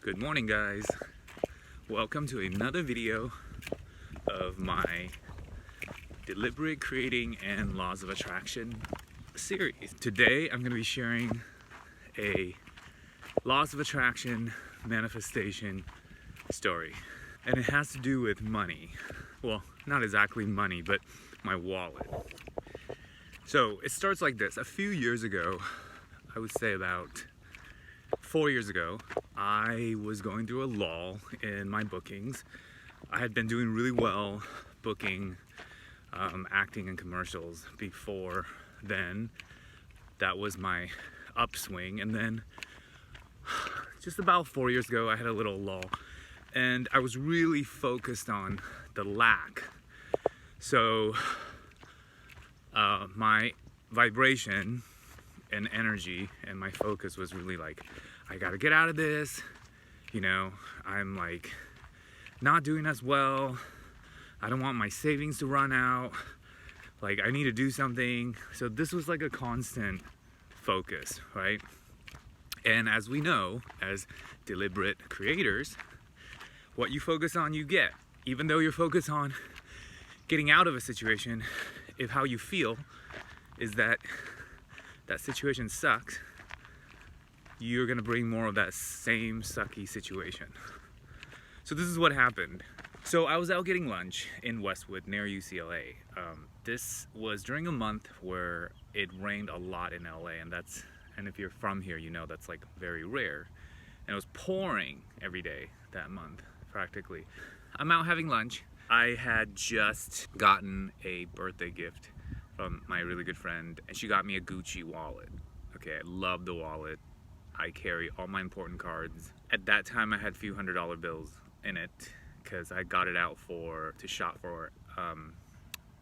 Good morning, guys. Welcome to another video of my deliberate creating and laws of attraction series. Today I'm going to be sharing a laws of attraction manifestation story, and it has to do with money. Well, not exactly money, but my wallet. So it starts like this. A few years ago, I would say about 4 years ago, I was going through a lull in my bookings. I had been doing really well booking acting and commercials before then. That was my upswing, and then just about 4 years ago I had a little lull, and I was really focused on the lack. So my vibration and energy and my focus was really like, I gotta get out of this, you know, I'm like not doing as well, I don't want my savings to run out, like I need to do something. So this was like a constant focus, right? And as we know, as deliberate creators, what you focus on you get. Even though you're focused on getting out of a situation, if how you feel is that that situation sucks, you're gonna bring more of that same sucky situation. So this is what happened. So I was out getting lunch in Westwood near UCLA. This was during a month where it rained a lot in LA, and if you're from here, you know that's like very rare. And it was pouring every day that month, practically. I'm out having lunch. I had just gotten a birthday gift from my really good friend, and she got me a Gucci wallet. Okay, I love the wallet. I carry all my important cards. At that time I had a few $100 bills in it because I got it out to shop for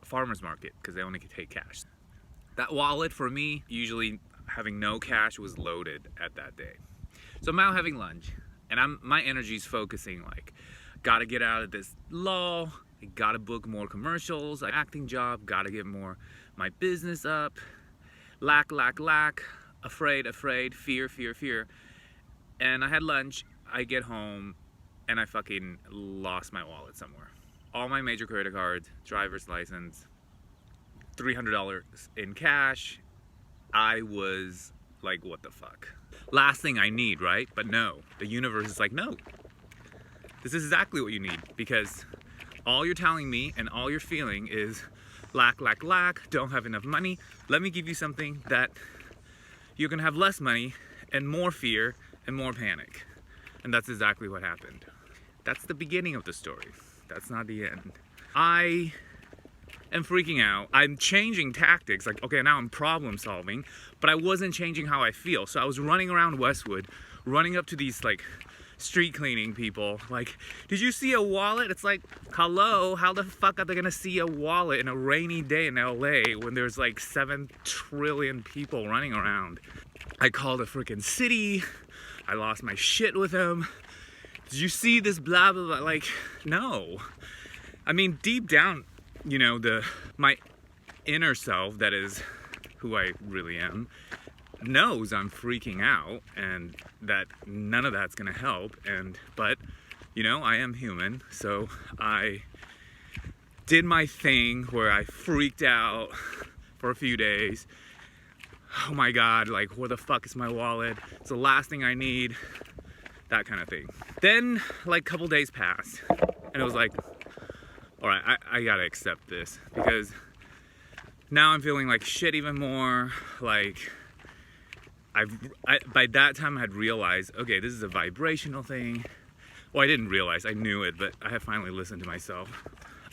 farmer's market because they only could take cash. That wallet for me, usually having no cash, was loaded at that day. So I'm out having lunch, and my energy's focusing like, gotta get out of this lull, I gotta book more commercials, like acting job, gotta get more my business up, lack, afraid, fear. And I had lunch, I get home, and I fucking lost my wallet somewhere. All my major credit cards, driver's license, $300 in cash. I was like, what the fuck? Last thing I need, right? But no, the universe is like, no. This is exactly what you need, because all you're telling me and all you're feeling is lack, don't have enough money. Let me give you something that you're gonna have less money and more fear and more panic. And that's exactly what happened. That's the beginning of the story. That's not the end. I am freaking out. I'm changing tactics. Like, okay, now I'm problem solving, but I wasn't changing how I feel. So I was running around Westwood, running up to these like street cleaning people, like, did you see a wallet? It's like, hello, how the fuck are they gonna see a wallet in a rainy day in LA when there's like 7 trillion people running around? I called a freaking city. I lost my shit with them. Did you see this blah blah blah? Like, no. I mean, deep down, you know, my inner self, that is who I really am, knows I'm freaking out and that none of that's gonna help. But you know, I am human, so I did my thing where I freaked out for a few days. Oh my god, like, where the fuck is my wallet? It's the last thing I need, that kind of thing. Then like a couple days passed, and it was like, all right, I gotta accept this, because now I'm feeling like shit even more. Like, by that time I had realized, okay, this is a vibrational thing. Well, I didn't realize, I knew it, but I have finally listened to myself.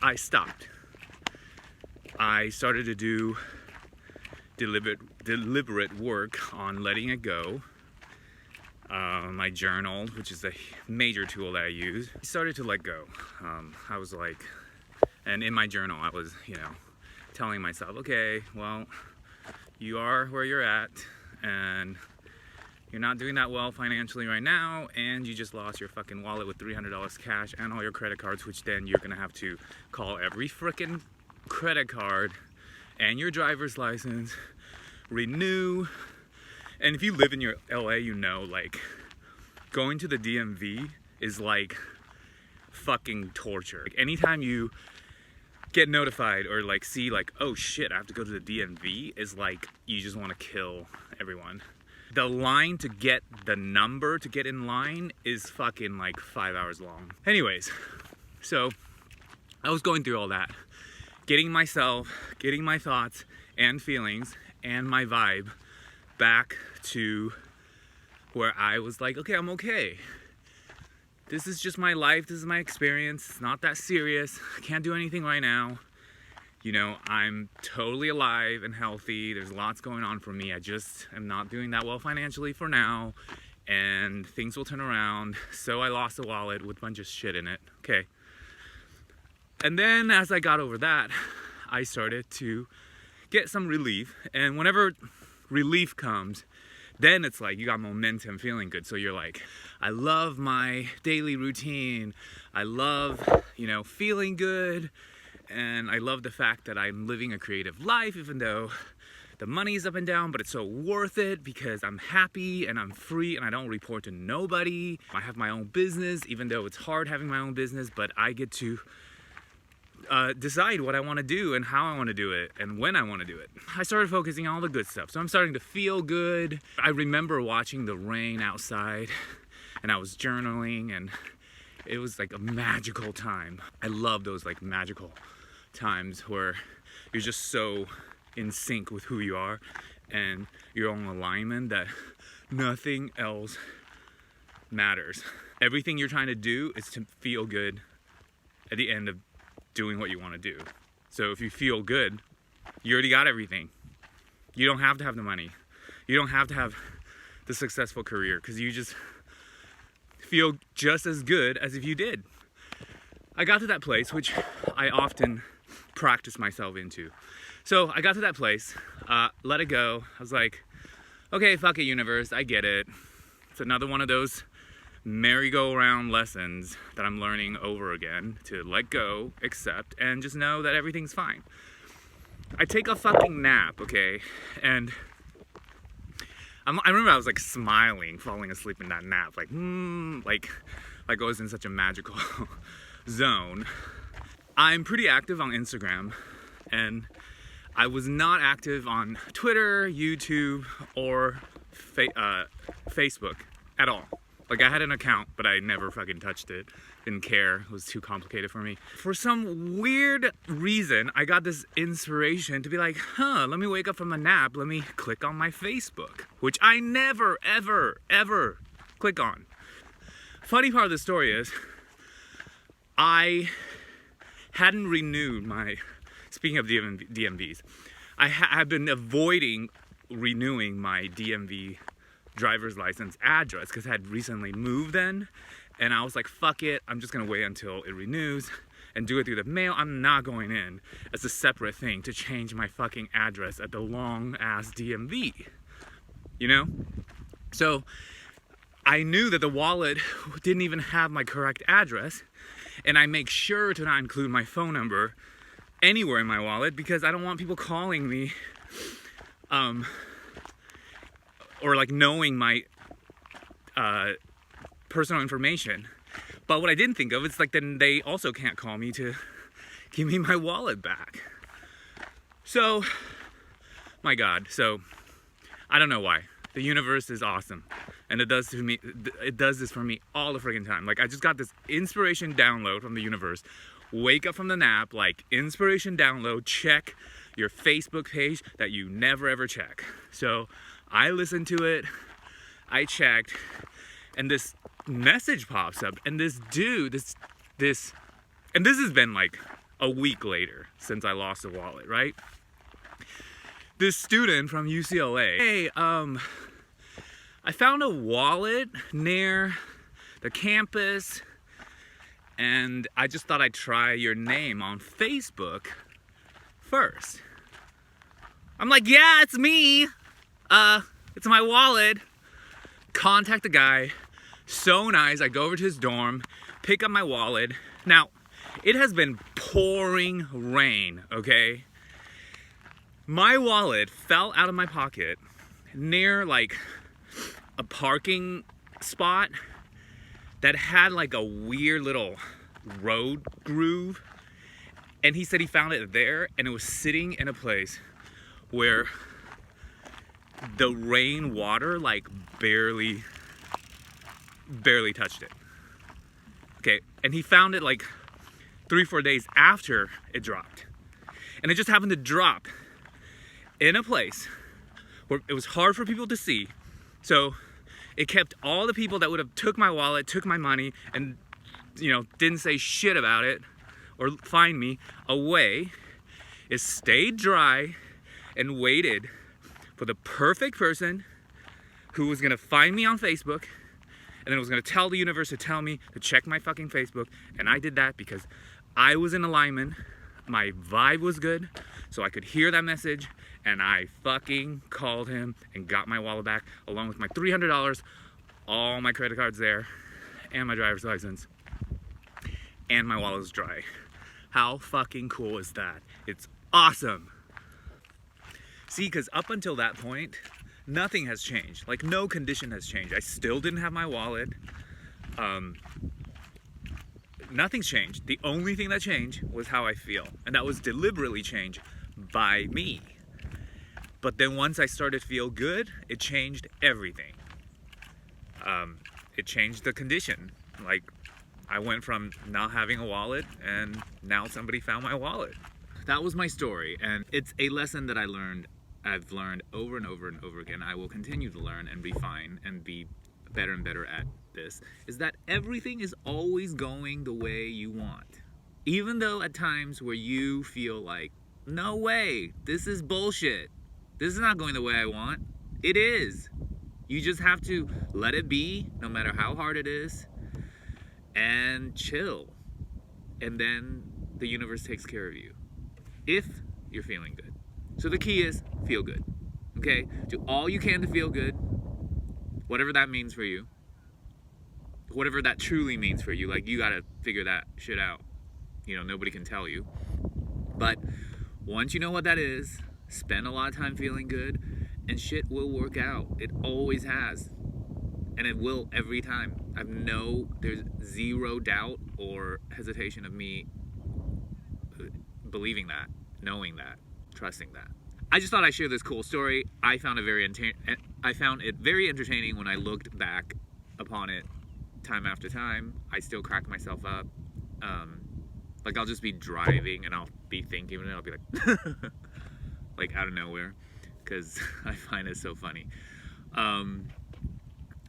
I stopped. I started to do deliberate work on letting it go. My journal, which is a major tool that I use, I started to let go. I was like, and in my journal I was, you know, telling myself, okay, well, you are where you're at, and you're not doing that well financially right now, and you just lost your fucking wallet with $300 cash and all your credit cards, which then you're gonna have to call every frickin' credit card and your driver's license, renew. And if you live in your LA, you know, like, going to the DMV is like fucking torture. Like anytime you get notified or like see like, oh shit, I have to go to the DMV, is like you just want to kill everyone. The line to get the number to get in line is fucking like 5 hours long. Anyways, so I was going through all that, getting my thoughts and feelings and my vibe back to where I was like, okay, I'm okay. This is just my life, this is my experience, it's not that serious, I can't do anything right now. You know, I'm totally alive and healthy, there's lots going on for me, I just am not doing that well financially for now, and things will turn around. So I lost a wallet with a bunch of shit in it, okay. And then as I got over that, I started to get some relief, and whenever relief comes, then it's like you got momentum, feeling good. So you're like, I love my daily routine, I love, you know, feeling good, and I love the fact that I'm living a creative life, even though the money's up and down, but it's so worth it because I'm happy and I'm free and I don't report to nobody. I have my own business, even though it's hard having my own business, but I get to decide what I want to do and how I want to do it and when I want to do it. I started focusing on all the good stuff, so I'm starting to feel good. I remember watching the rain outside and I was journaling, and it was like a magical time. I love those like magical times where you're just so in sync with who you are and your own alignment that nothing else matters. Everything you're trying to do is to feel good at the end of doing what you want to do. So if you feel good, you already got everything. You don't have to have the money. You don't have to have the successful career, because you just feel just as good as if you did. I got to that place, which I often practice myself into. So I got to that place, let it go. I was like, okay, fuck it, universe, I get it. It's another one of those merry-go-round lessons that I'm learning over again, to let go, accept, and just know that everything's fine. I take a fucking nap, okay, and I remember I was like smiling, falling asleep in that nap, like I was in such a magical zone. I'm pretty active on Instagram, and I was not active on Twitter, YouTube, or Facebook at all. Like, I had an account, but I never fucking touched it. Didn't care. It was too complicated for me. For some weird reason, I got this inspiration to be like, let me wake up from a nap. Let me click on my Facebook, which I never, ever, ever click on. Funny part of the story is, I hadn't renewed my, speaking of DMVs, I had been avoiding renewing my DMV driver's license address because I had recently moved then, and I was like, fuck it, I'm just gonna wait until it renews and do it through the mail. I'm not going in as a separate thing to change my fucking address at the long ass DMV, you know? So I knew that the wallet didn't even have my correct address, and I make sure to not include my phone number anywhere in my wallet because I don't want people calling me or like knowing my personal information. But what I didn't think of is like, then they also can't call me to give me my wallet back. So, my God, so I don't know why. The universe is awesome, and it does this for me all the freaking time. Like, I just got this inspiration download from the universe. Wake up from the nap, like, inspiration download, check your Facebook page that you never ever check. So I listened to it, I checked, and this message pops up, and this dude, and this has been like a week later since I lost the wallet, right? This student from UCLA, hey, I found a wallet near the campus, and I just thought I'd try your name on Facebook first. I'm like, yeah, it's me. It's my wallet. Contact the guy. So nice. I go over to his dorm, pick up my wallet. Now, it has been pouring rain, okay? My wallet fell out of my pocket near like a parking spot that had like a weird little road groove. And he said he found it there, and it was sitting in a place where the rain water like barely touched it. Okay, and he found it like 3-4 days after it dropped. And it just happened to drop in a place where it was hard for people to see. So it kept all the people that would have took my wallet, took my money, and didn't say shit about it or find me away. It stayed dry and waited for the perfect person who was gonna find me on Facebook, and then it was gonna tell the universe to tell me to check my fucking Facebook. And I did that because I was in alignment, my vibe was good, so I could hear that message, and I fucking called him and got my wallet back along with my $300, all my credit cards there, and my driver's license, and my wallet was dry. How fucking cool is that? It's awesome. See, because up until that point, nothing has changed. Like, no condition has changed. I still didn't have my wallet. Nothing's changed. The only thing that changed was how I feel. And that was deliberately changed by me. But then once I started to feel good, it changed everything. It changed the condition. Like, I went from not having a wallet, and now somebody found my wallet. That was my story, and it's a lesson that I've learned over and over and over again. I will continue to learn and refine and be better and better at this, is that everything is always going the way you want. Even though at times where you feel like, no way, this is bullshit. This is not going the way I want. It is. You just have to let it be, no matter how hard it is, and chill. And then the universe takes care of you, if you're feeling good. So the key is, feel good, okay? Do all you can to feel good, whatever that means for you, whatever that truly means for you. Like, you gotta figure that shit out. Nobody can tell you. But once you know what that is, spend a lot of time feeling good, and shit will work out. It always has. And it will every time. There's zero doubt or hesitation of me believing that, knowing that, trusting that. I just thought I'd share this cool story. I found it very entertaining when I looked back upon it time after time. I still crack myself up. Like, I'll just be driving and I'll be thinking, and I'll be like, like out of nowhere, because I find it so funny.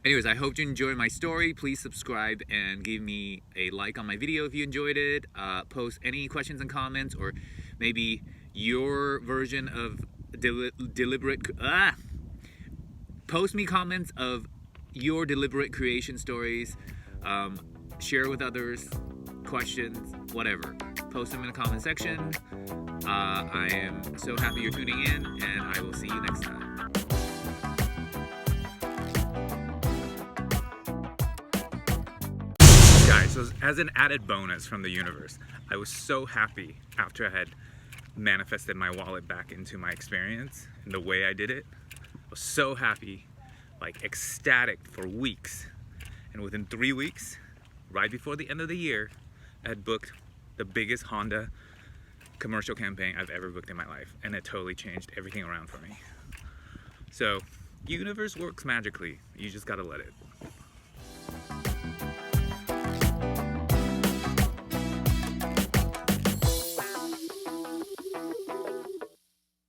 Anyways, I hope you enjoyed my story. Please subscribe and give me a like on my video if you enjoyed it. Post any questions and comments, or maybe your version of post me comments of your deliberate creation stories. Share with others, questions, whatever. Post them in the comment section. I am so happy you're tuning in, and I will see you next time. Guys, so as an added bonus from the universe, I was so happy after I had manifested my wallet back into my experience and the way I did it. I was so happy, like ecstatic for weeks. And within 3 weeks, right before the end of the year, I had booked the biggest Honda commercial campaign I've ever booked in my life, and it totally changed everything around for me. So, universe works magically. You just gotta let it.